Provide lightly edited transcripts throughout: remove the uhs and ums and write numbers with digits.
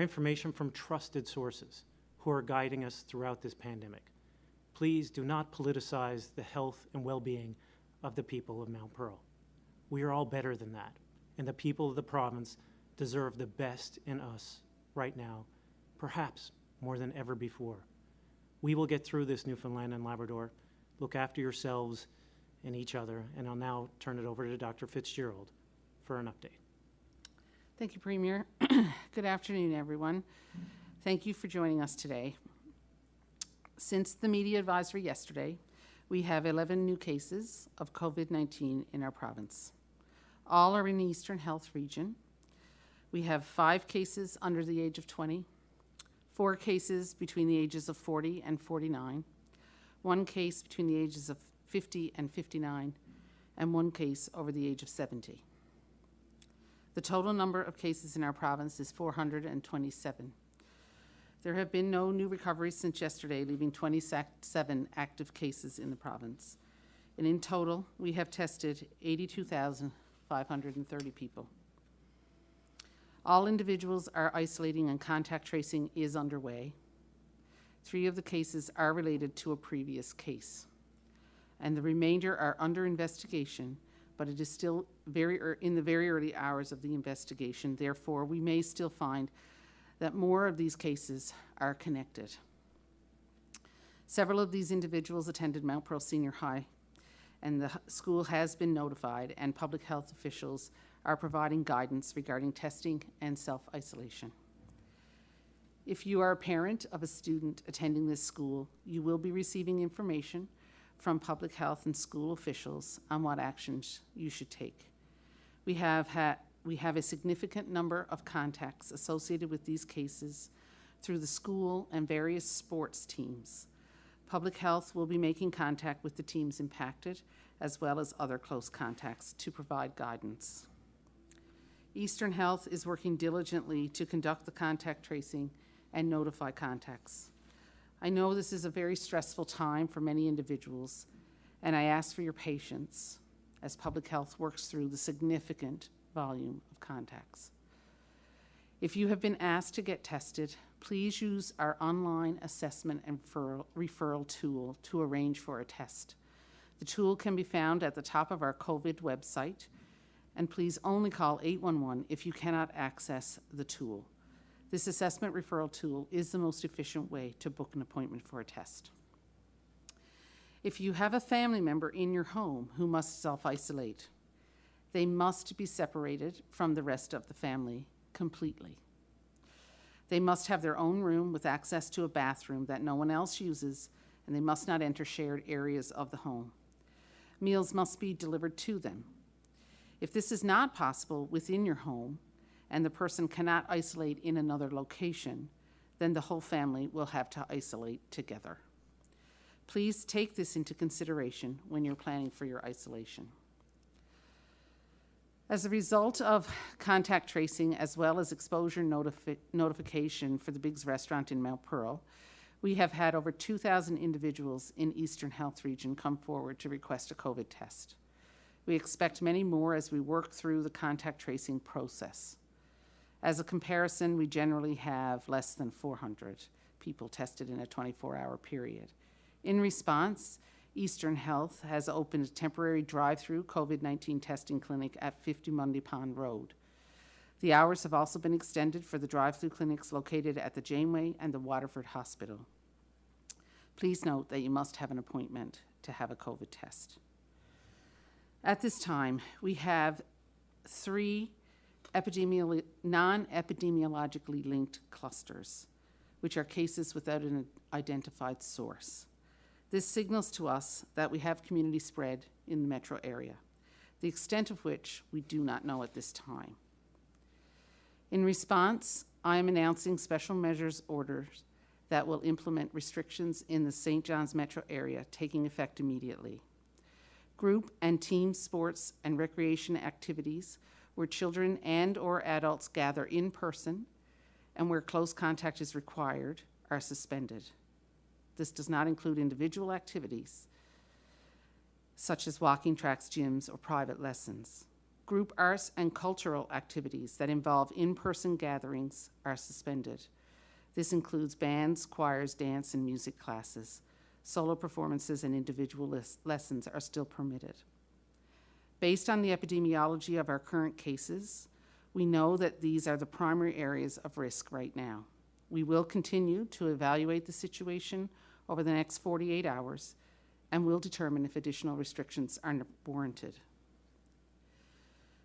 information from trusted sources who are guiding us throughout this pandemic. Please do not politicize the health and well-being of the people of Mount Pearl. We are all better than that, and the people of the province deserve the best in us right now, perhaps more than ever before. We will get through this, Newfoundland and Labrador. Look after yourselves and each other, and I'll now turn it over to Dr. Fitzgerald for an update. Thank you, Premier. Good afternoon, everyone. Thank you for joining us today. Since the media advisory yesterday, we have 11 new cases of COVID-19 in our province. All are in the Eastern Health region. We have 5 cases under the age of 20, 4 cases between the ages of 40 and 49, 1 case between the ages of 50 and 59, and 1 case over the age of 70. The total number of cases in our province is 427. There have been no new recoveries since yesterday, leaving 27 active cases in the province. And in total, we have tested 82,530 people. All individuals are isolating and contact tracing is underway. 3 of the cases are related to a previous case, and the remainder are under investigation, but it is still in the very early hours of the investigation. Therefore, we may still find that more of these cases are connected. Several of these individuals attended Mount Pearl Senior High, and the school has been notified, and public health officials are providing guidance regarding testing and self-isolation. If you are a parent of a student attending this school, you will be receiving information from public health and school officials on what actions you should take. We have a significant number of contacts associated with these cases through the school and various sports teams. Public health will be making contact with the teams impacted, as well as other close contacts, to provide guidance. Eastern Health is working diligently to conduct the contact tracing and notify contacts. I know this is a very stressful time for many individuals, and I ask for your patience as public health works through the significant volume of contacts. If you have been asked to get tested, please use our online assessment and referral tool to arrange for a test. The tool can be found at the top of our COVID website, and please only call 811 if you cannot access the tool. This assessment referral tool is the most efficient way to book an appointment for a test. If you have a family member in your home who must self-isolate, they must be separated from the rest of the family completely. They must have their own room with access to a bathroom that no one else uses, and they must not enter shared areas of the home. Meals must be delivered to them. If this is not possible within your home, and the person cannot isolate in another location, then the whole family will have to isolate together. Please take this into consideration when you're planning for your isolation. As a result of contact tracing as well as exposure notification for the Biggs restaurant in Mount Pearl, we have had over 2,000 individuals in Eastern Health Region come forward to request a COVID test. We expect many more as we work through the contact tracing process. As a comparison, we generally have less than 400 people tested in a 24-hour period. In response, Eastern Health has opened a temporary drive-through COVID-19 testing clinic at 50 Mundy Pond Road. The hours have also been extended for the drive-through clinics located at the Janeway and the Waterford Hospital. Please note that you must have an appointment to have a COVID test. At this time, we have 3 non-epidemiologically linked clusters, which are cases without an identified source. This signals to us that we have community spread in the metro area, the extent of which we do not know at this time. In response, I am announcing special measures orders that will implement restrictions in the St. John's metro area, taking effect immediately. Group and team sports and recreation activities where children and/or adults gather in person and where close contact is required are suspended. This does not include individual activities such as walking tracks, gyms, or private lessons. Group arts and cultural activities that involve in-person gatherings are suspended. This includes bands, choirs, dance, and music classes. Solo performances and individual lessons are still permitted. Based on the epidemiology of our current cases, we know that these are the primary areas of risk right now. We will continue to evaluate the situation over the next 48 hours and will determine if additional restrictions are warranted.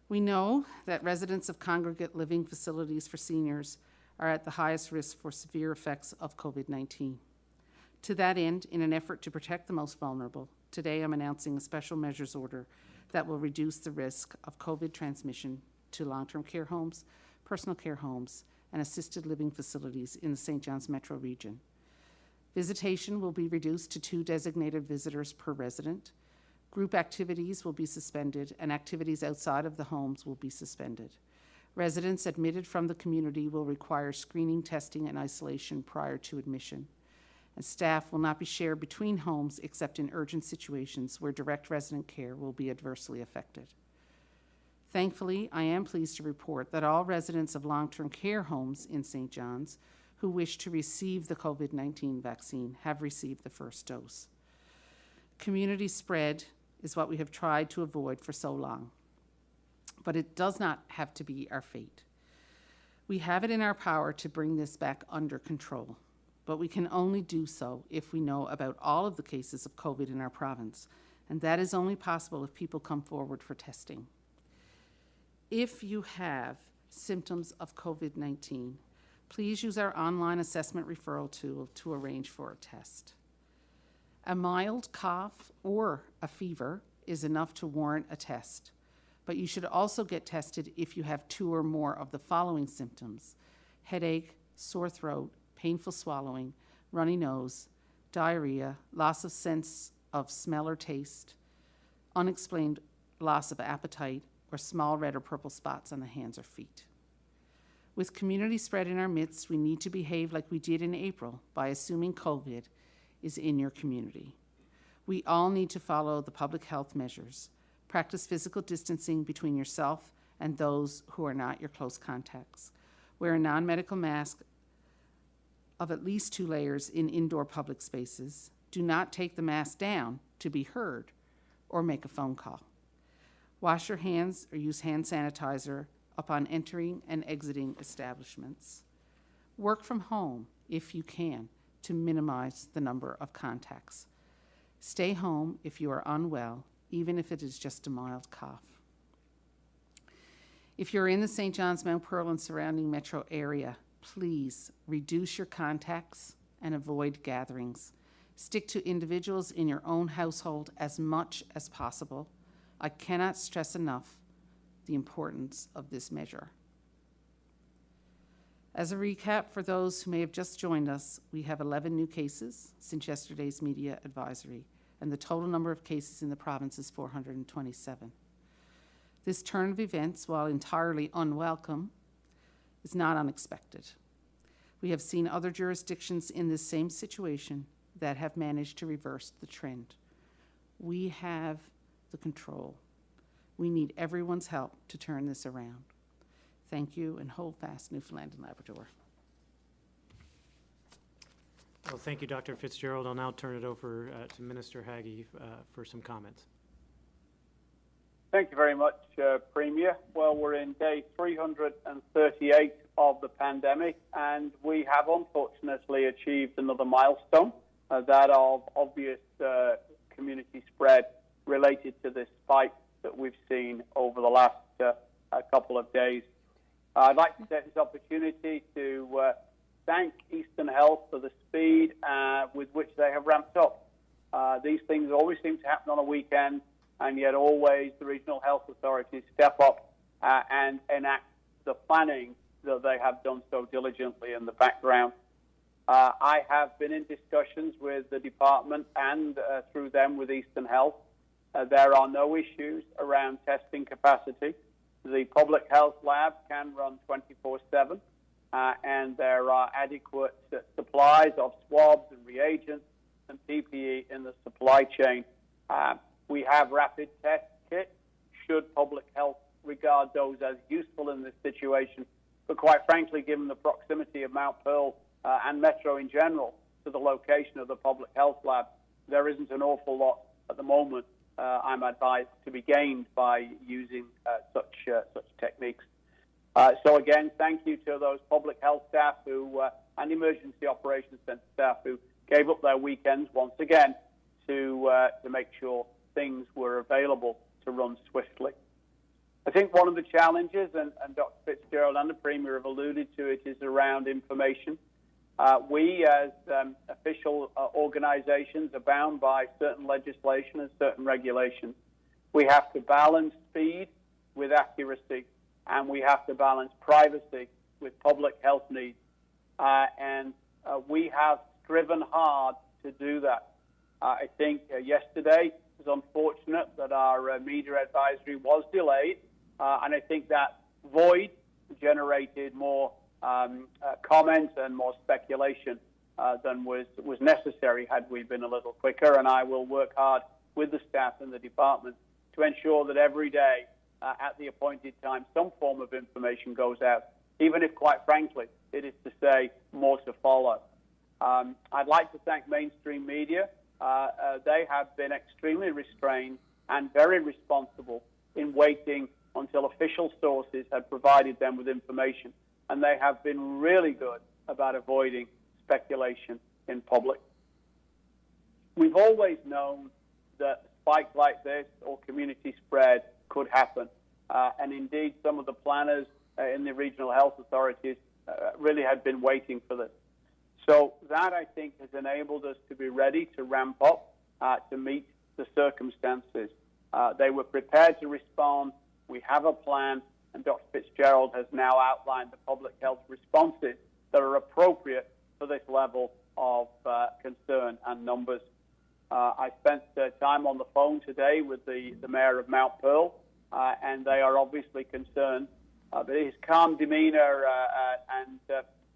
We know that residents of congregate living facilities for seniors are at the highest risk for severe effects of COVID-19. To that end, in an effort to protect the most vulnerable, today I'm announcing a special measures order that will reduce the risk of COVID transmission to long-term care homes, personal care homes, and assisted living facilities in the St. John's metro region. Visitation will be reduced to 2 designated visitors per resident. Group activities will be suspended, and activities outside of the homes will be suspended. Residents admitted from the community will require screening, testing, and isolation prior to admission. And staff will not be shared between homes except in urgent situations where direct resident care will be adversely affected. Thankfully, I am pleased to report that all residents of long-term care homes in St. John's who wish to receive the COVID-19 vaccine have received the first dose. Community spread is what we have tried to avoid for so long, but it does not have to be our fate. We have it in our power to bring this back under control, but we can only do so if we know about all of the cases of COVID in our province, and that is only possible if people come forward for testing. If you have symptoms of COVID-19, please use our online assessment referral tool to arrange for a test. A mild cough or a fever is enough to warrant a test, but you should also get tested if you have 2 or more of the following symptoms: headache, sore throat, painful swallowing, runny nose, diarrhea, loss of sense of smell or taste, unexplained loss of appetite, or small red or purple spots on the hands or feet. With community spread in our midst, we need to behave like we did in April by assuming COVID is in your community. We all need to follow the public health measures. Practice physical distancing between yourself and those who are not your close contacts. Wear a non-medical mask of at least 2 layers in indoor public spaces. Do not take the mask down to be heard or make a phone call. Wash your hands or use hand sanitizer upon entering and exiting establishments. Work from home if you can to minimize the number of contacts. Stay home if you are unwell, even if it is just a mild cough. If you're in the St. John's, Mount Pearl, and surrounding metro area, please reduce your contacts and avoid gatherings. Stick to individuals in your own household as much as possible. I cannot stress enough the importance of this measure. As a recap for those who may have just joined us, we have 11 new cases since yesterday's media advisory, and the total number of cases in the province is 427. This turn of events, while entirely unwelcome, is not unexpected. We have seen other jurisdictions in this same situation that have managed to reverse the trend. We have the control. We need everyone's help to turn this around. Thank you, and hold fast, Newfoundland and Labrador. Well, thank you, Dr. Fitzgerald. I'll now turn it over to Minister Haggie for some comments. Thank you very much, Premier. Well, we're in day 338 of the pandemic, and we have unfortunately achieved another milestone, that of obvious community spread related to this spike that we've seen over the last couple of days. I'd like to take this opportunity to thank Eastern Health for the speed with which they have ramped up. These things always seem to happen on a weekend, and yet always the regional health authorities step up and enact the planning that they have done so diligently in the background. I have been in discussions with the department and through them with Eastern Health. There are no issues around testing capacity. The public health lab can run 24/7, and there are adequate supplies of swabs and reagents and PPE in the supply chain. We have rapid test kits should public health regard those as useful in this situation. But quite frankly, given the proximity of Mount Pearl and Metro in general to the location of the public health lab, there isn't an awful lot at the moment, I'm advised, to be gained by using such techniques. So again, thank you to those public health staff and emergency operations center staff who gave up their weekends once again to make sure things were available to run swiftly. I think one of the challenges, and Dr. Fitzgerald and the Premier have alluded to it, is around information. We, as official organizations, are bound by certain legislation and certain regulations. We have to balance speed with accuracy, and we have to balance privacy with public health needs. And we have striven hard to do that. I think yesterday it was unfortunate that our media advisory was delayed, and I think that void generated more comment and more speculation than was necessary had we been a little quicker. And I will work hard with the staff in the department to ensure that every day at the appointed time some form of information goes out, even if, quite frankly, it is to say more to follow. I'd like to thank mainstream media. They have been extremely restrained and very responsible in waiting until official sources had provided them with information. And they have been really good about avoiding speculation in public. We've always known that a spike like this or community spread could happen. And indeed, some of the planners in the regional health authorities really had been waiting for this. So that, I think, has enabled us to be ready to ramp up to meet the circumstances. They were prepared to respond. We have a plan, and Dr. Fitzgerald has now outlined the public health responses that are appropriate for this level of concern and numbers. I spent time on the phone today with the Mayor of Mount Pearl, and they are obviously concerned. But his calm demeanor and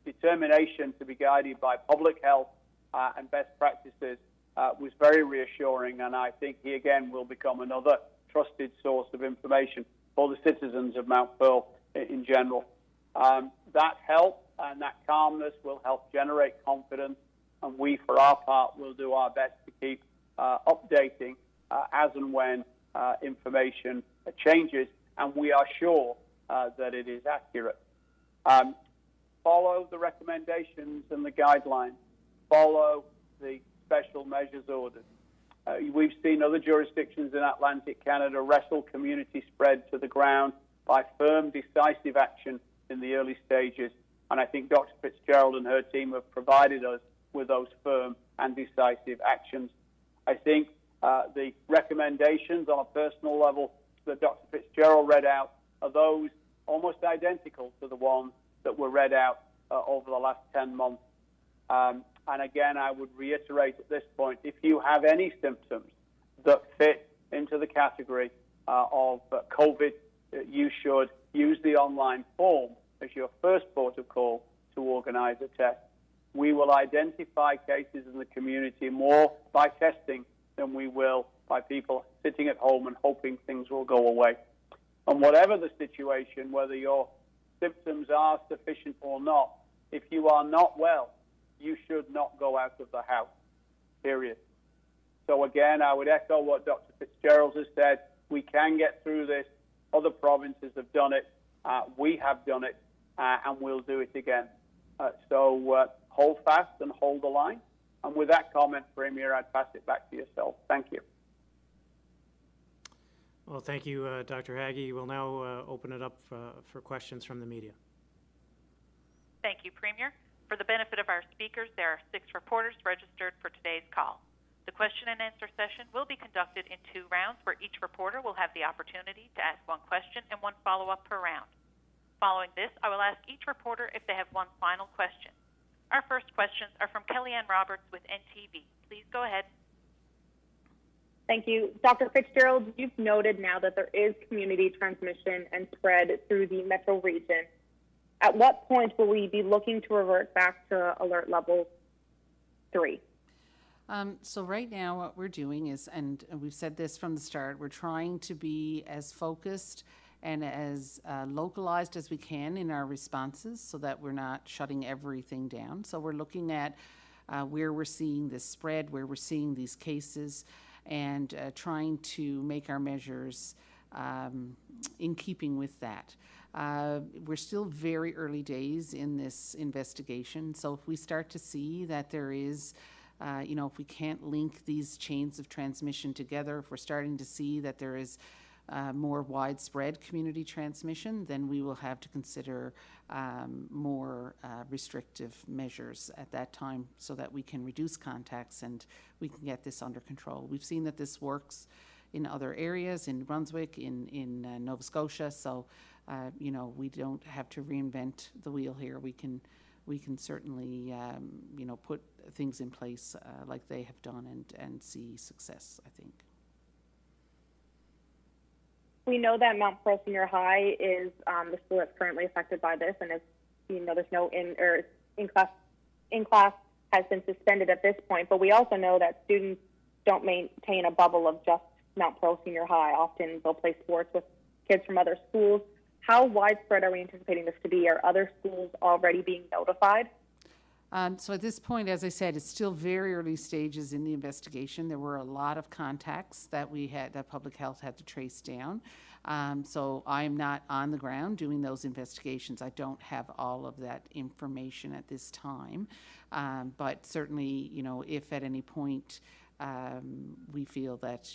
determination to be guided by public health and best practices was very reassuring, and I think he again will become another trusted source of information for the citizens of Mount Pearl in general. That help and that calmness will help generate confidence, and we, for our part, will do our best to keep updating as and when information changes, and we are sure that it is accurate. Follow the recommendations and the guidelines. Follow the special measures orders. We've seen other jurisdictions in Atlantic Canada wrestle community spread to the ground by firm, decisive action in the early stages. And I think Dr. Fitzgerald and her team have provided us with those firm and decisive actions. I think the recommendations on a personal level that Dr. Fitzgerald read out are those almost identical to the ones that were read out over the last 10 months. And again, I would reiterate at this point, if you have any symptoms that fit into the category of COVID, you should use the online form as your first port of call to organize a test. We will identify cases in the community more by testing than we will by people sitting at home and hoping things will go away. And whatever the situation, whether your symptoms are sufficient or not, if you are not well, you should not go out of the house, period. So again, I would echo what Dr. Fitzgerald has said. We can get through this. Other provinces have done it. We have done it, and we'll do it again. So hold fast and hold the line. And with that comment, Premier, I'd pass it back to yourself. Thank you. Well, thank you, Dr. Haggie. We'll now open it up for questions from the media. Thank you, Premier. For the benefit of our speakers, there are 6 reporters registered for today's call. The question and answer session will be conducted in 2 rounds, where each reporter will have the opportunity to ask 1 question and 1 follow-up per round. Following this, I will ask each reporter if they have 1 final question. Our first questions are from Kellyanne Roberts with NTV. Please go ahead. Thank you. Dr. Fitzgerald, you've noted now that there is community transmission and spread through the metro region. At what point will we be looking to revert back to alert level 3? So right now what we're doing is, and we've said this from the start, we're trying to be as focused and as localized as we can in our responses so that we're not shutting everything down. So we're looking at where we're seeing this spread, where we're seeing these cases, and trying to make our measures in keeping with that. We're still very early days in this investigation, so if we start to see that there is, if we can't link these chains of transmission together, if we're starting to see that there is more widespread community transmission, then we will have to consider more restrictive measures at that time so that we can reduce contacts and we can get this under control. We've seen that this works in other areas, in Brunswick, in Nova Scotia, so we don't have to reinvent the wheel here. We can certainly put things in place like they have done and see success, I think. We know that Mount Pearl Senior High is the school that's currently affected by this, and there's no in class has been suspended at this point. But we also know that students don't maintain a bubble of just Mount Pearl Senior High. Often they'll play sports with kids from other schools. How widespread are we anticipating this to be? Are other schools already being notified? So at this point, as I said, it's still very early stages in the investigation. There were a lot of contacts that that public health had to trace down. So I'm not on the ground doing those investigations. I don't have all of that information at this time. But certainly, if at any point we feel that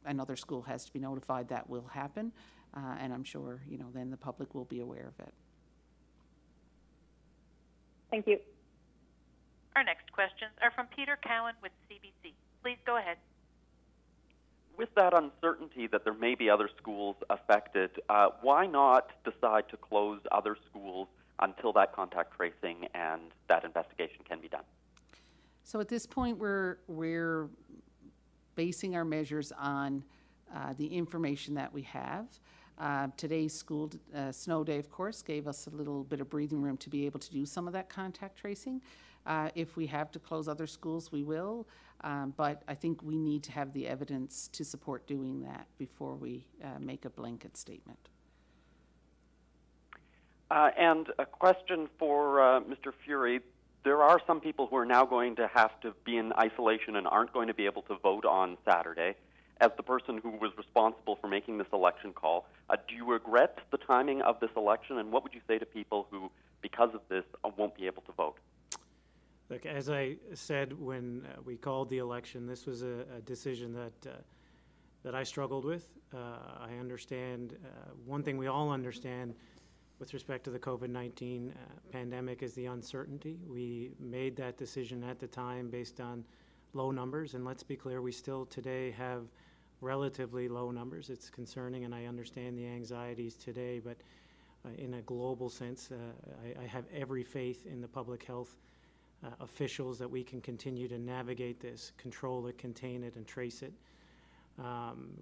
another school has to be notified, that will happen. And I'm sure, then the public will be aware of it. Thank you. Our next questions are from Peter Cowan with CBC. Please go ahead. With that uncertainty that there may be other schools affected, why not decide to close other schools until that contact tracing and that investigation can be done? So at this point, we're basing our measures on the information that we have. Today's school snow day, of course, gave us a little bit of breathing room to be able to do some of that contact tracing. If we have to close other schools, we will. But I think we need to have the evidence to support doing that before we make a blanket statement. And a question for Mr. Fury. There are some people who are now going to have to be in isolation and aren't going to be able to vote on Saturday. As the person who was responsible for making this election call, do you regret the timing of this election, and what would you say to people who, because of this, won't be able to vote? Look, as I said when we called the election, this was a decision that I struggled with. I understand one thing we all understand with respect to the COVID-19 pandemic is the uncertainty. We made that decision at the time based on low numbers, and let's be clear, we still today have relatively low numbers. It's concerning, and I understand the anxieties today, but in a global sense, I have every faith in the public health officials that we can continue to navigate this, control it, contain it, and trace it.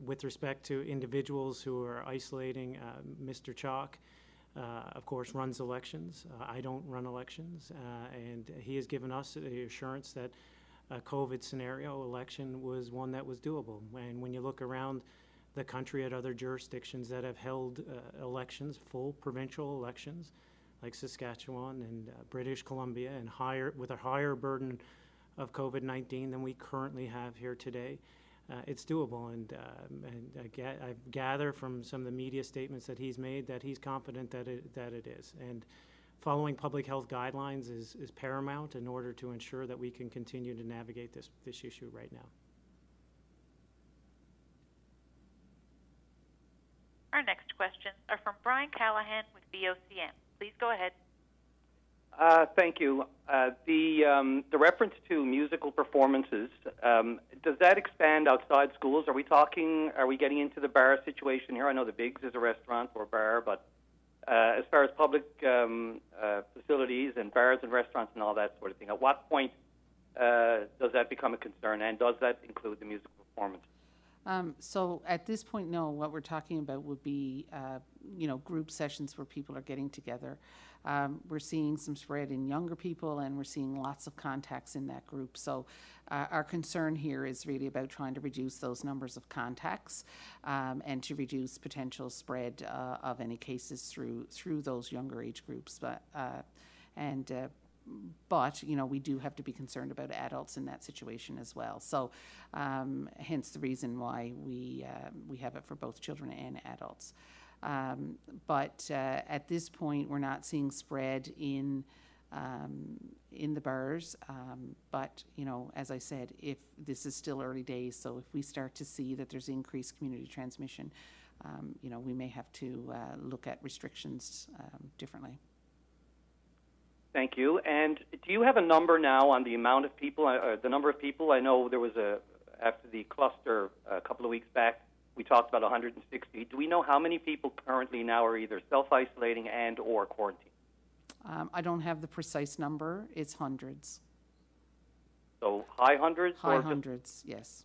With respect to individuals who are isolating, Mr. Chalk, of course, runs elections. I don't run elections, and he has given us the assurance that a COVID scenario election was one that was doable. And when you look around the country at other jurisdictions that have held elections, full provincial elections, like Saskatchewan and British Columbia, and with a higher burden of COVID-19 than we currently have here today, it's doable. And I gather from some of the media statements that he's made that he's confident that it is. And following public health guidelines is paramount in order to ensure that we can continue to navigate this issue right now. Our next questions are from Brian Callahan with VOCM. Please go ahead. Thank you. The reference to musical performances, does that expand outside schools? Are we getting into the bar situation here? I know the Biggs is a restaurant or bar, but as far as public facilities and bars and restaurants and all that sort of thing, at what point does that become a concern, and does that include the musical performance? So at this point, no. What we're talking about would be, group sessions where people are getting together. we're seeing some spread in younger people, and we're seeing lots of contacts in that group. So our concern here is really about trying to reduce those numbers of contacts and to reduce potential spread of any cases through those younger age groups. But you know, we do have to be concerned about adults in that situation as well. So hence the reason why we have it for both children and adults. But at this point, we're not seeing spread in the bars. But you know, as I said, if this is still early days, so if we start to see that there's increased community transmission, you know, we may have to look at restrictions differently. Thank you. And do you have a number now on the amount of people, the number of people? I know there was after the cluster a couple of weeks back, we talked about 160. Do we know how many people currently now are either self-isolating and or quarantined? I don't have the precise number. It's hundreds. So high hundreds? High hundreds, yes.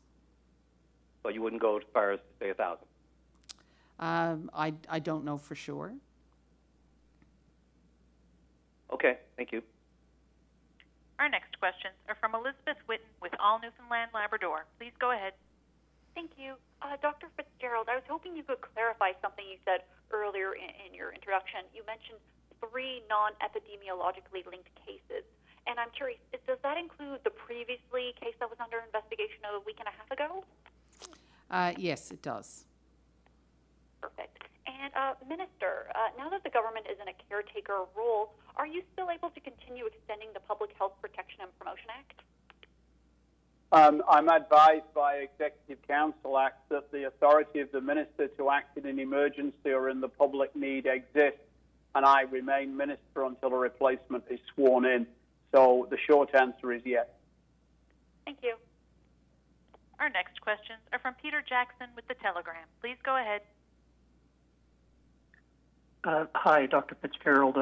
So you wouldn't go as far as to say 1,000? I don't know for sure. Okay, thank you. Our next questions are from Elizabeth Whitten with All Newfoundland Labrador. Please go ahead. Thank you. Dr. Fitzgerald, I was hoping you could clarify something you said earlier in your introduction. You mentioned 3 non-epidemiologically linked cases. And I'm curious, does that include the previously case that was under investigation a week and a half ago? Yes, it does. Perfect. And Minister, now that the government is in a caretaker role, are you still able to continue extending the Public Health Protection and Promotion Act? I'm advised by Executive Council Act that the authority of the Minister to act in an emergency or in the public need exists, and I remain Minister until a replacement is sworn in. So the short answer is yes. Thank you. Our next questions are from Peter Jackson with The Telegram. Please go ahead. Hi, Dr. Fitzgerald.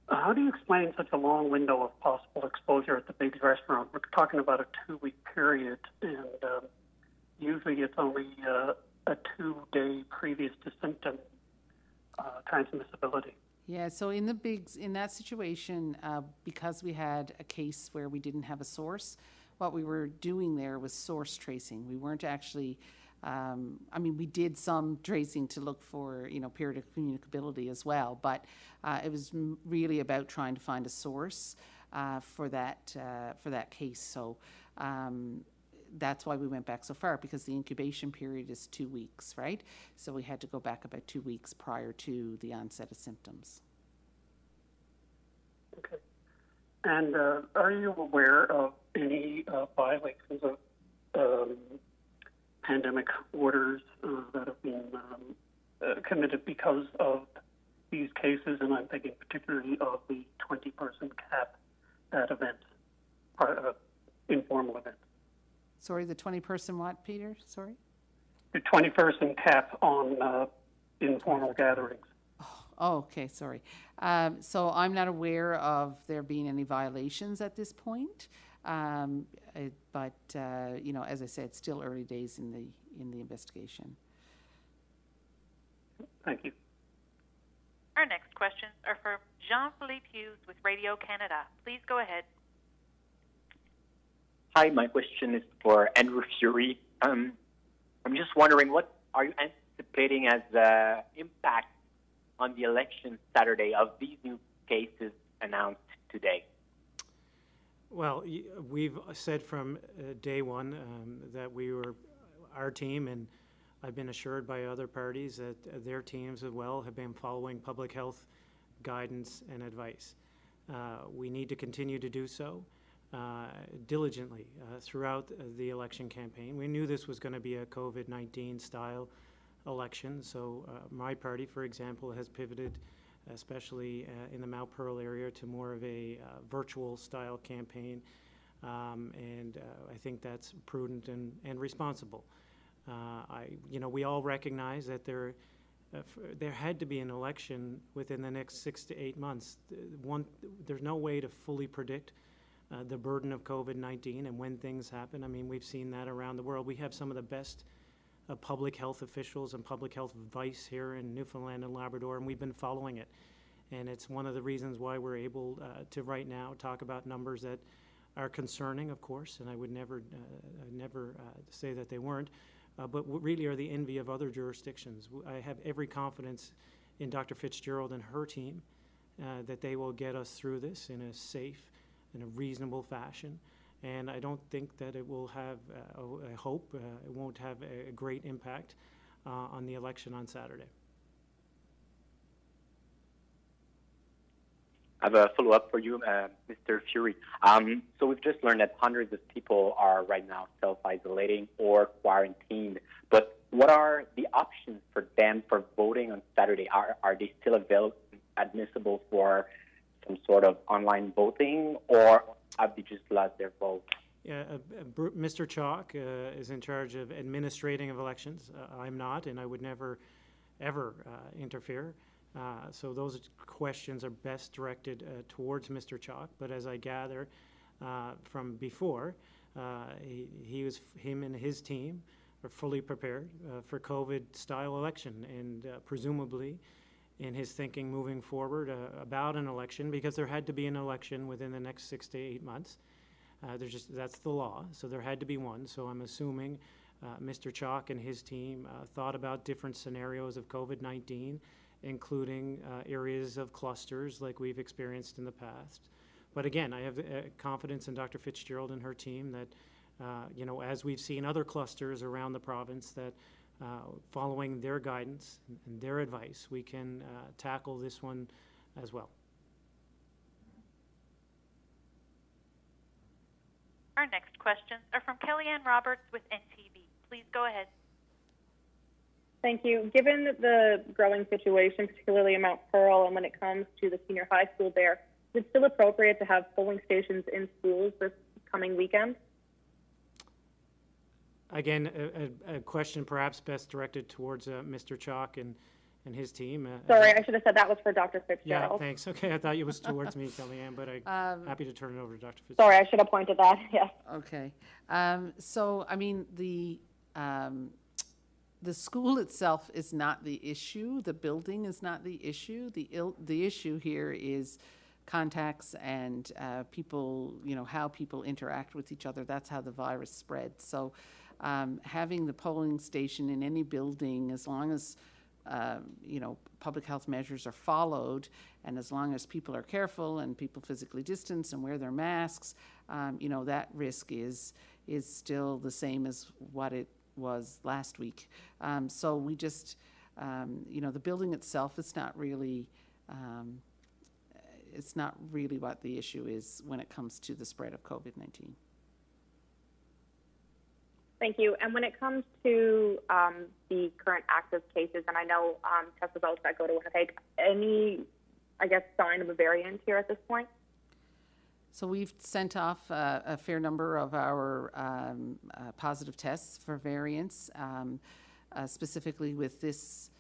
How do you explain such a long window of possible exposure at the Biggs restaurant? We're talking about a 2-week period, and usually it's only a 2-day previous to symptom transmissibility. Yeah, so in the Biggs, in that situation, because we had a case where we didn't have a source, what we were doing there was source tracing. We weren't actually, I mean, we did some tracing to look for, you know, period of communicability as well, but it was really about trying to find a source for that case. So that's why we went back so far, because the incubation period is 2 weeks, right? So we had to go back about 2 weeks prior to the onset of symptoms. Okay. And are you aware of any violations of pandemic orders that have been committed because of these cases? And I'm thinking particularly of the 20-person cap at events, informal events. Sorry, the 20-person what, Peter? Sorry? The 20-person cap on informal gatherings. Oh, okay, sorry. So I'm not aware of there being any violations at this point, but you know, as I said, still early days in the investigation. Thank you. Our next questions are from Jean-Philippe Hughes with Radio Canada. Please go ahead. Hi, my question is for Andrew Furey. I'm just wondering, what are you anticipating as the impact on the election Saturday of these new cases announced today? Well, we've said from day one that our team, and I've been assured by other parties that their teams as well have been following public health guidance and advice. We need to continue to do so diligently throughout the election campaign. We knew this was going to be a COVID-19 style election, so my party, for example, has pivoted, especially in the Mount Pearl area, to more of a virtual style campaign, and I think that's prudent and responsible. We all recognize that there had to be an election within the next 6 to 8 months. There's no way to fully predict the burden of COVID-19 and when things happen. I mean, we've seen that around the world. We have some of the best public health officials and public health advice here in Newfoundland and Labrador, and we've been following it. And it's one of the reasons why we're able to right now talk about numbers that are concerning, of course, and I would never say that they weren't, but really are the envy of other jurisdictions. I have every confidence in Dr. Fitzgerald and her team that they will get us through this in a safe, in a reasonable fashion. And I don't think that it will have, I hope, it won't have a great impact on the election on Saturday. I have a follow-up for you, Mr. Fury. So we've just learned that hundreds of people are right now self-isolating or quarantined. But what are the options for them for voting on Saturday? Are they still admissible for some sort of online voting, or have they just lost their vote? Yeah, Mr. Chalk is in charge of administrating of elections. I'm not, and I would never, ever interfere. So those questions are best directed towards Mr. Chalk. But as I gather from before, him and his team are fully prepared for COVID-style election, and presumably in his thinking moving forward about an election, because there had to be an election within the next 6 to 8 months. That's the law, so there had to be one. So I'm assuming Mr. Chalk and his team thought about different scenarios of COVID-19, including areas of clusters like we've experienced in the past. But again, I have confidence in Dr. Fitzgerald and her team that, as we've seen other clusters around the province, that following their guidance and their advice, we can tackle this one as well. Our next questions are from Kellyanne Roberts with NTV. Please go ahead. Thank you. Given the growing situation, particularly in Mount Pearl, and when it comes to the senior high school there, is it still appropriate to have polling stations in schools this coming weekend? Again, a question perhaps best directed towards Mr. Chalk and his team. Sorry, I should have said that was for Dr. Fitzgerald. Yeah, thanks. Okay, I thought it was towards me, Kellyanne, but I'm happy to turn it over to Dr. Fitzgerald. Sorry, I should have pointed that, yes. Okay. So, I mean, the school itself is not the issue. The building is not the issue. The issue here is contacts and people, how people interact with each other. That's how the virus spreads. So having the polling station in any building, as long as, public health measures are followed, and as long as people are careful and people physically distance and wear their masks, that risk is still the same as what it was last week. So we just, the building itself is not really, what the issue is when it comes to the spread of COVID-19. Thank you. And when it comes to the current active cases, and I know test results that go to Winnipeg, any, sign of a variant here at this point? So we've sent off a fair number of our positive tests for variants, specifically with this.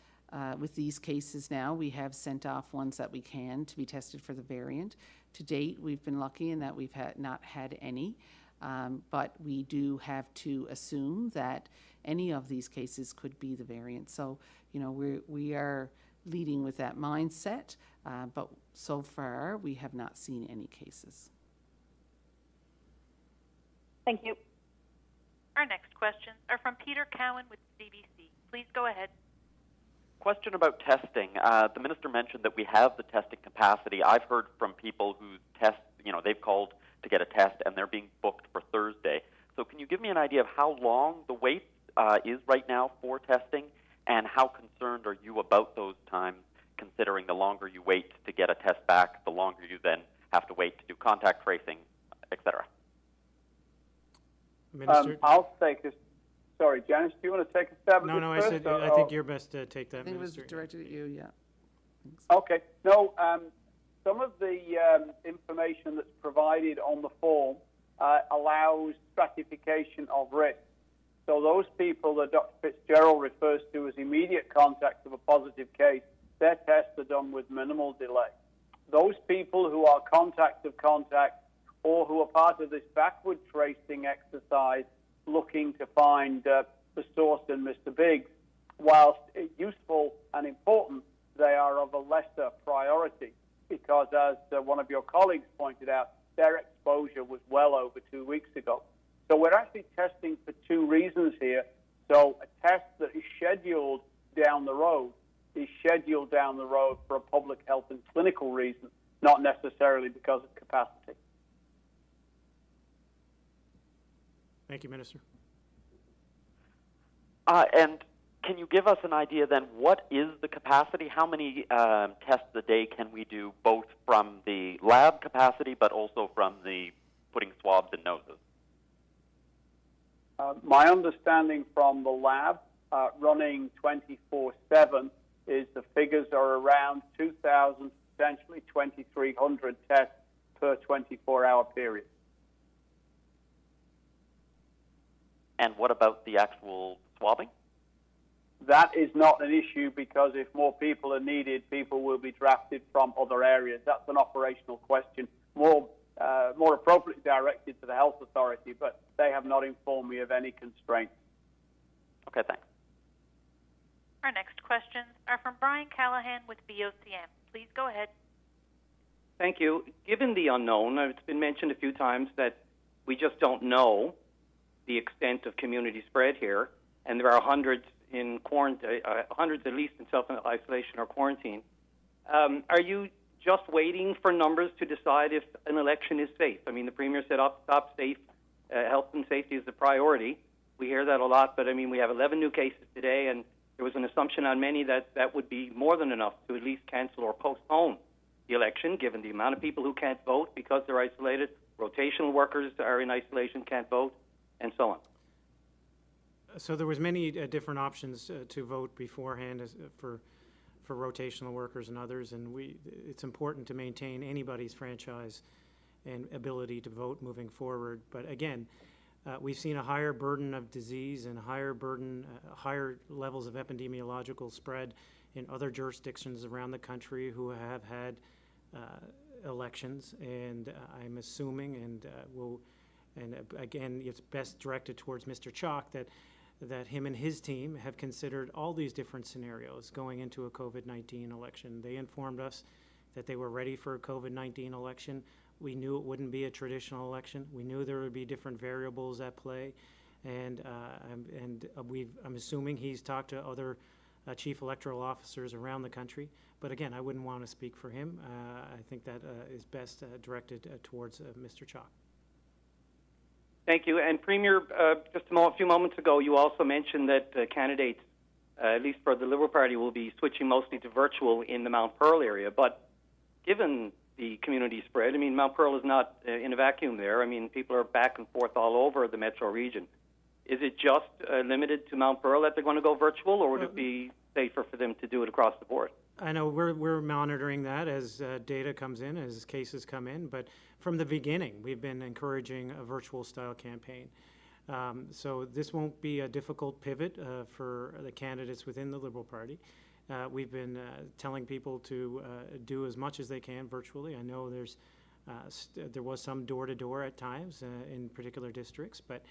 With these cases now, we have sent off ones that we can to be tested for the variant. To date, we've been lucky in that we've not had any, but we do have to assume that any of these cases could be the variant. So, we are leading with that mindset, but so far we have not seen any cases. Thank you. Our next questions are from Peter Cowan with CBC. Please go ahead. Question about testing. The minister mentioned that we have the testing capacity. I've heard from people who test, they've called to get a test and they're being booked for Thursday. So can you give me an idea of how long the wait is right now for testing, and how concerned are you about those times, considering the longer you wait to get a test back, the longer you then have to wait to do contact tracing, etc.? I'll take this. Sorry, Janice, do you want to take a stab at this? No, first, I think you're best to take that, I think Minister. it was directed at you, yeah. Thanks. Okay. No, some of the information that's provided on the form allows stratification of risk. So those people that Dr. Fitzgerald refers to as immediate contacts of a positive case, their tests are done with minimal delay. Those people who are contacts of contacts or who are part of this backward tracing exercise looking to find the source in Mr. Biggs, whilst useful and important, they are of a lesser priority. because, as one of your colleagues pointed out, their exposure was well over 2 weeks ago. So we're actually testing for two reasons here. So a test that is scheduled down the road is scheduled down the road for a public health and clinical reason, not necessarily because of capacity. Thank you, Minister. And can you give us an idea then, what is the capacity? How many tests a day can we do, both from the lab capacity but also from the putting swabs in noses? My understanding from the lab, running 24/7, is the figures are around 2,000, potentially 2,300 tests per 24-hour period. And what about the actual swabbing? That is not an issue, because if more people are needed, people will be drafted from other areas. That's an operational question, more appropriately directed to the health authority, but they have not informed me of any constraints. Okay, thanks. Our next questions are from Brian Callahan with VOCM. Please go ahead. Thank you. Given the unknown, it's been mentioned a few times that we just don't know the extent of community spread here, and there are hundreds in quarantine, hundreds at least in self-isolation or quarantine. Are you just waiting for numbers to decide if an election is safe? I mean, the Premier said top safe, health and safety is the priority. We hear that a lot, but I mean, we have 11 new cases today, and there was an assumption on many that that would be more than enough to at least cancel or postpone the election, given the amount of people who can't vote because they're isolated, rotational workers are in isolation, can't vote, and so on. So there was many different options to vote beforehand for rotational workers and others, and it's important to maintain anybody's franchise and ability to vote moving forward. But again, we've seen a higher burden of disease and higher levels of epidemiological spread in other jurisdictions around the country who have had elections, and I'm assuming, and again, it's best directed towards Mr. Chalk, that him and his team have considered all these different scenarios going into a COVID-19 election. They informed us that they were ready for a COVID-19 election. We knew it wouldn't be a traditional election. We knew there would be different variables at play, and I'm assuming he's talked to other chief electoral officers around the country. But again, I wouldn't want to speak for him. I think that is best directed towards Mr. Chalk. Thank you. And Premier, just a few moments ago, you also mentioned that candidates, at least for the Liberal Party, will be switching mostly to virtual in the Mount Pearl area. But given the community spread, I mean, Mount Pearl is not in a vacuum there. I mean, people are back and forth all over the metro region. Is it just limited to Mount Pearl that they're going to go virtual, or would it be safer for them to do it across the board? I know we're monitoring that as data comes in, as cases come in, but from the beginning, we've been encouraging a virtual-style campaign. So this won't be a difficult pivot for the candidates within the Liberal Party. We've been telling people to do as much as they can virtually. I know there was some door-to-door at times in particular districts, but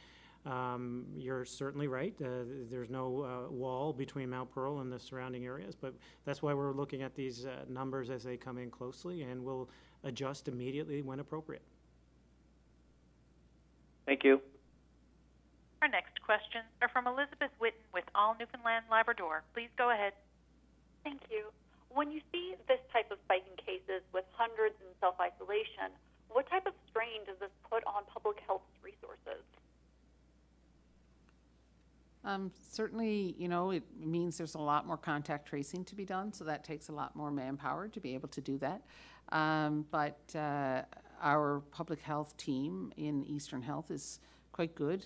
you're certainly right. There's no wall between Mount Pearl and the surrounding areas, but that's why we're looking at these numbers as they come in closely, and we'll adjust immediately when appropriate. Thank you. Our next questions are from Elizabeth Witten with All Newfoundland Labrador. Please go ahead. Thank you. When you see this type of spike in cases with hundreds in self-isolation, what type of strain does this put on public health resources? Certainly, it means there's a lot more contact tracing to be done, so that takes a lot more manpower to be able to do that. But our public health team in Eastern Health is quite good.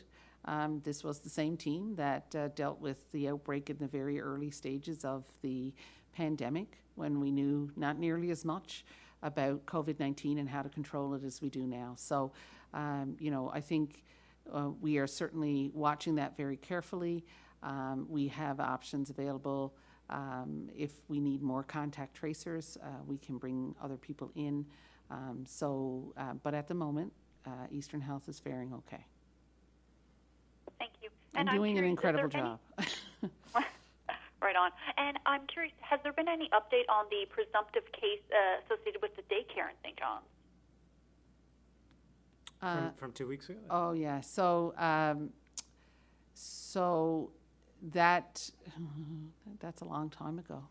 This was the same team that dealt with the outbreak in the very early stages of the pandemic, when we knew not nearly as much about COVID-19 and how to control it as we do now. So, I think we are certainly watching that very carefully. We have options available. If we need more contact tracers, we can bring other people in. But at the moment, Eastern Health is faring okay. Thank you. And doing an incredible job. Right on. And I'm curious, has there been any update on the presumptive case associated with the daycare in St. John's? From 2 weeks ago? Oh, yeah. So that's a long time ago.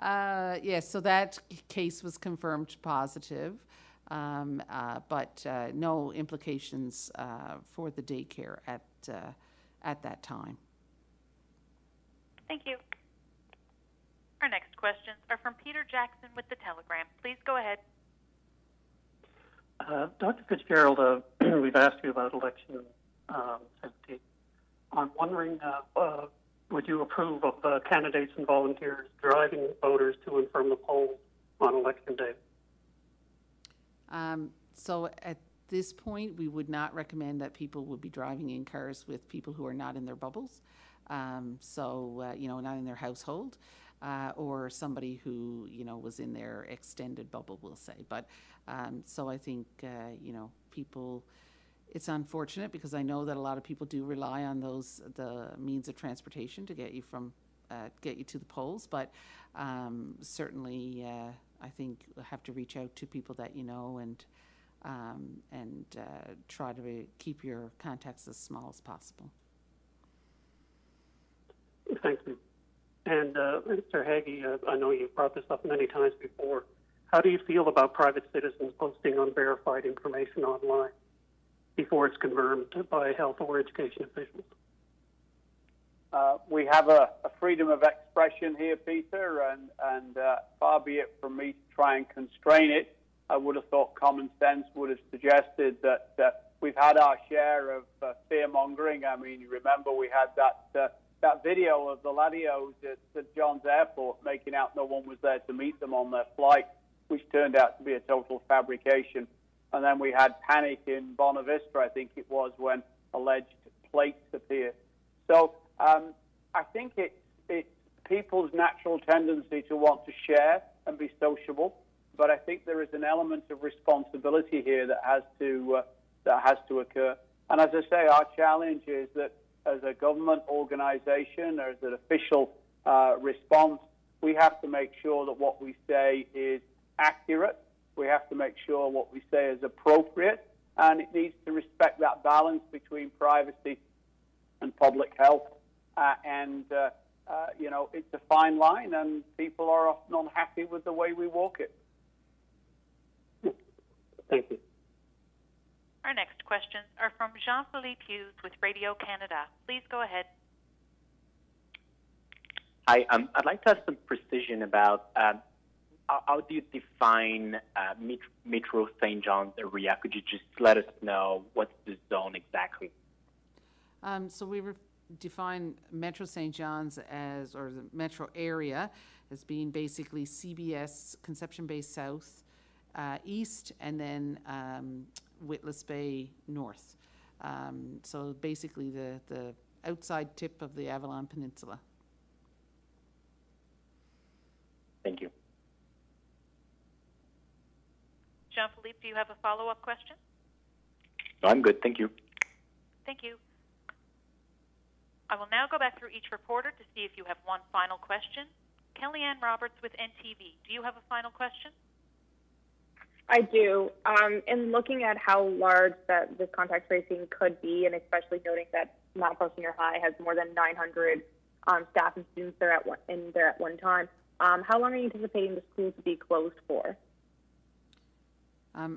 Yeah, so that case was confirmed positive, but no implications for the daycare at that time. Thank you. Our next questions are from Peter Jackson with The Telegram. Please go ahead. Dr. Fitzgerald, we've asked you about election safety. I'm wondering, would you approve of candidates and volunteers driving voters to and from the polls on election day? So at this point, we would not recommend that people would be driving in cars with people who are not in their bubbles, not in their household, or somebody who, was in their extended bubble, we'll say. But so I think, people, it's unfortunate because I know that a lot of people do rely on the means of transportation to get you to the polls. But certainly, I think we'll have to reach out to people that you know and try to keep your contacts as small as possible. Thank you. And Mr. Hagee, I know you've brought this up many times before. How do you feel about private citizens posting unverified information online before it's confirmed by health or education officials? We have a freedom of expression here, Peter, and far be it from me to try and constrain it. I would have thought common sense would have suggested that we've had our share of fear-mongering. I mean, you remember we had that video of the Ladios at St. John's Airport making out no one was there to meet them on their flight, which turned out to be a total fabrication. And then we had panic in Bonavista, I think it was, when alleged plates appeared. So I think it's people's natural tendency to want to share and be sociable, but I think there is an element of responsibility here that has to occur. And as I say, our challenge is that as a government organization or as an official response, we have to make sure that what we say is accurate. We have to make sure what we say is appropriate, and it needs to respect that balance between privacy and public health. It's a fine line, and people are often unhappy with the way we walk it. Thank you. Our next questions are from Jean-Philippe Hughes with Radio Canada. Please go ahead. Hi, I'd like to have some precision about how do you define Metro St. John's area? Could you just let us know what's the zone exactly? So we define Metro St. John's or the metro area as being basically CBS, Conception Bay South, east, and then Witless Bay north. So basically the outside tip of the Avalon Peninsula. Thank you. Jean-Philippe, do you have a follow-up question? No, I'm good. Thank you. Thank you. I will now go back through each reporter to see if you have one final question. Kellyanne Roberts with NTV, do you have a final question? I do. In looking at how large that this contact tracing could be, and especially noting that Mount Pearl Senior High has more than 900 staff and students there at one time, how long are you anticipating the school to be closed for?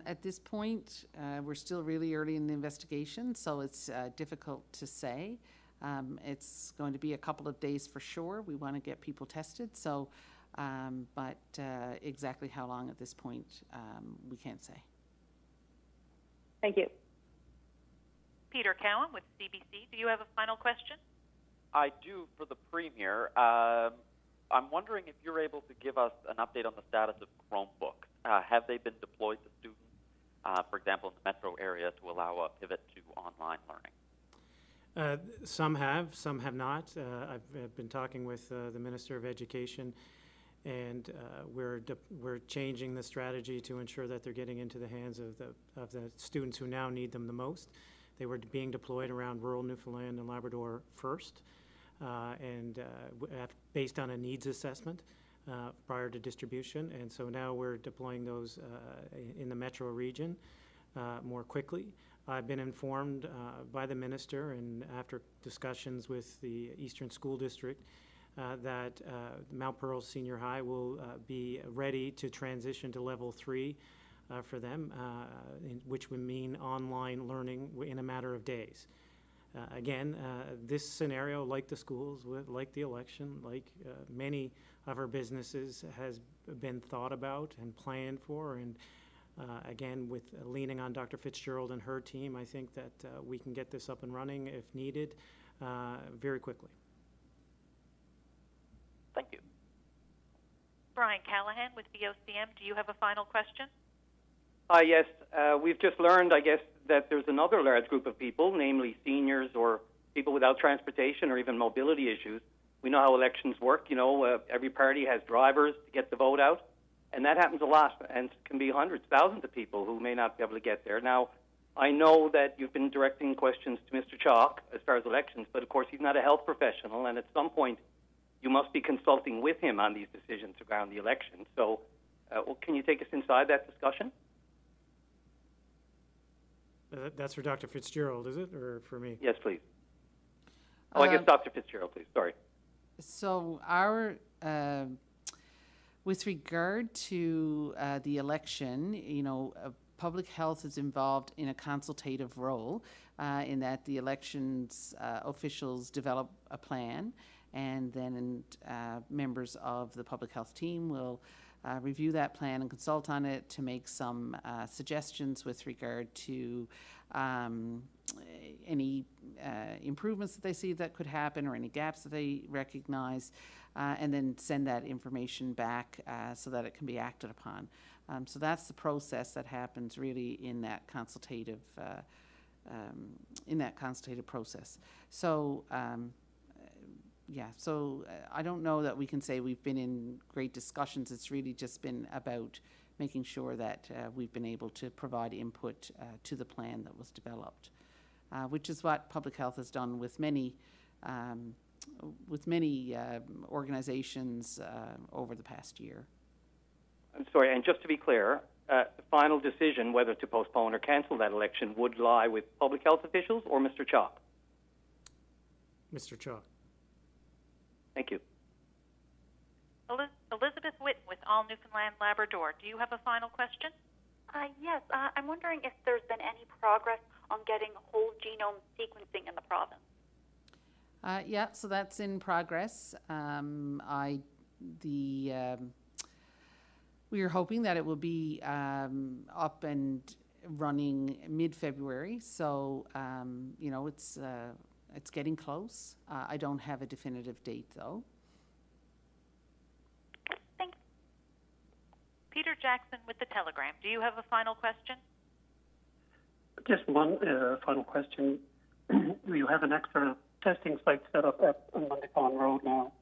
At this point, we're still really early in the investigation, so it's difficult to say. It's going to be a couple of days for sure. We want to get people tested, so but exactly how long at this point, we can't say. Thank you. Peter Cowan with CBC, do you have a final question? I do for the Premier. I'm wondering if you're able to give us an update on the status of Chromebooks. Have they been deployed to students, for example, in the metro area, to allow a pivot to online learning? Some have not. I've been talking with the Minister of Education, and we're changing the strategy to ensure that they're getting into the hands of the students who now need them the most. They were being deployed around rural Newfoundland and Labrador first, based on a needs assessment prior to distribution. And so now we're deploying those in the metro region more quickly. I've been informed by the minister, and after discussions with the Eastern School District, that Mount Pearl Senior High will be ready to transition to level 3 for them, which would mean online learning in a matter of days. Again, this scenario, like the schools, like the election, like many of our businesses, has been thought about and planned for. And again, with leaning on Dr. Fitzgerald and her team, I think that we can get this up and running if needed very quickly. Thank you. Brian Callahan with VOCM, do you have a final question? Yes. We've just learned, I guess, that there's another large group of people, namely seniors or people without transportation or even mobility issues. We know how elections work. You know, every party has drivers to get the vote out, and that happens a lot, and can be hundreds, thousands of people who may not be able to get there. Now, I know that you've been directing questions to Mr. Chalk as far as elections, but of course he's not a health professional, and at some point you must be consulting with him on these decisions around the election. So can you take us inside that discussion? That's for Dr. Fitzgerald, is it, or for me? Yes, please. Oh, I guess Dr. Fitzgerald, please. Sorry. So with regard to the election, you know, public health is involved in a consultative role in that the elections officials develop a plan, and then members of the public health team will review that plan and consult on it to make some suggestions with regard to any improvements that they see that could happen or any gaps that they recognize, and then send that information back so that it can be acted upon. So that's the process that happens really in that consultative process. So yeah, so I don't know that we can say we've been in great discussions. It's really just been about making sure that we've been able to provide input to the plan that was developed, which is what public health has done with many organizations over the past year. I'm sorry, and just to be clear, the final decision whether to postpone or cancel that election would lie with public health officials or Mr. Chalk? Mr. Chalk. Thank you. Elizabeth Witten with All Newfoundland Labrador, do you have a final question? Yes. I'm wondering if there's been any progress on getting whole genome sequencing in the province. Yeah, so that's in progress. We are hoping that it will be up and running mid-February. So you know, it's getting close. I don't have a definitive date, though. Thanks. Peter Jackson with The Telegram, do you have a final question? Just one final question. You have an extra testing site set up at Monday Pond Road now.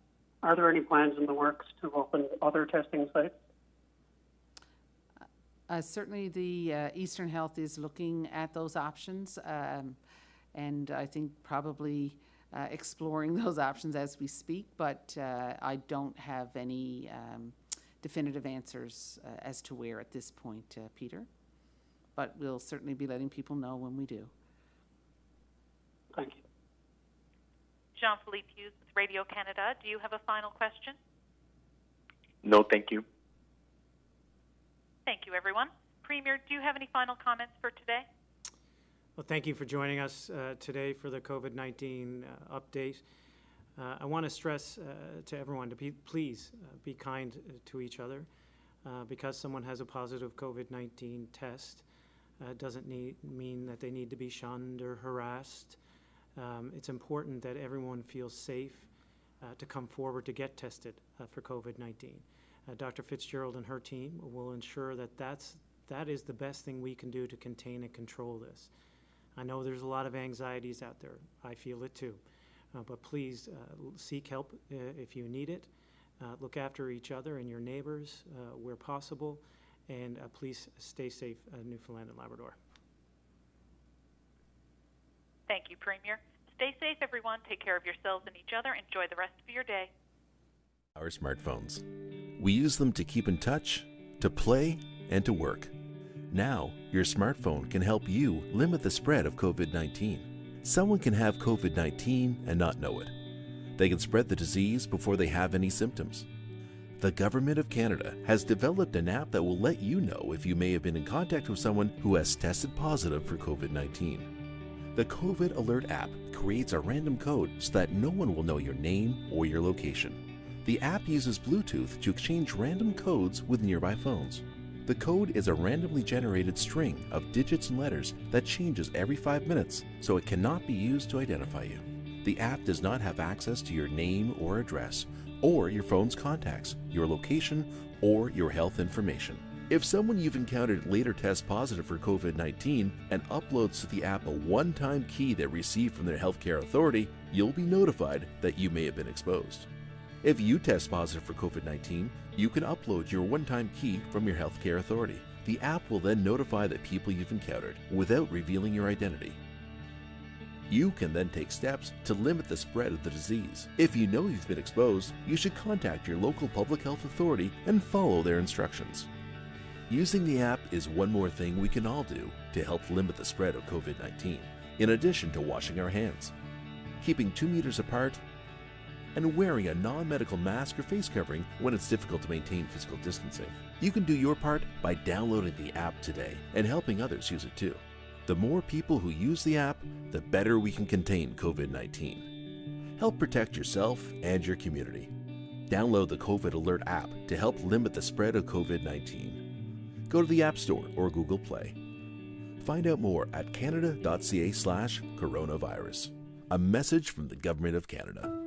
Are there any plans in the works to open other testing sites? Certainly the Eastern Health is looking at those options, and I think probably exploring those options as we speak, but I don't have any definitive answers as to where at this point, Peter. But we'll certainly be letting people know when we do. Thank you. Jean-Philippe Hughes with Radio Canada, do you have a final question? No, thank you. Thank you, everyone. Premier, do you have any final comments for today? Well, thank you for joining us today for the COVID-19 update. I want to stress to everyone to please be kind to each other. Because someone has a positive COVID-19 test doesn't mean that they need to be shunned or harassed. It's important that everyone feels safe to come forward to get tested for COVID-19. Dr. Fitzgerald and her team will ensure that that is the best thing we can do to contain and control this. I know there's a lot of anxieties out there. I feel it too. But please seek help if you need it. Look after each other and your neighbors where possible. And please stay safe in Newfoundland and Labrador. Thank you, Premier. Stay safe, everyone. Take care of yourselves and each other. Enjoy the rest of your day. Our smartphones. We use them to keep in touch, to play, and to work. Now, your smartphone can help you limit the spread of COVID-19. Someone can have COVID-19 and not know it. They can spread the disease before they have any symptoms. The Government of Canada has developed an app that will let you know if you may have been in contact with someone who has tested positive for COVID-19. The COVID Alert app creates a random code so that no one will know your name or your location. The app uses Bluetooth to exchange random codes with nearby phones. The code is a randomly generated string of digits and letters that changes every 5 minutes, so it cannot be used to identify you. The app does not have access to your name or address, or your phone's contacts, your location, or your health information. If someone you've encountered later tests positive for COVID-19 and uploads to the app a one-time key they received from their healthcare authority, you'll be notified that you may have been exposed. If you test positive for COVID-19, you can upload your one-time key from your healthcare authority. The app will then notify the people you've encountered without revealing your identity. You can then take steps to limit the spread of the disease. If you know you've been exposed, you should contact your local public health authority and follow their instructions. Using the app is one more thing we can all do to help limit the spread of COVID-19, in addition to washing our hands, keeping 2 meters apart, and wearing a non-medical mask or face covering when it's difficult to maintain physical distancing. You can do your part by downloading the app today and helping others use it too. The more people who use the app, the better we can contain COVID-19. Help protect yourself and your community. Download the COVID Alert app to help limit the spread of COVID-19. Go to the App Store or Google Play. Find out more at canada.ca/coronavirus. A message from the Government of Canada.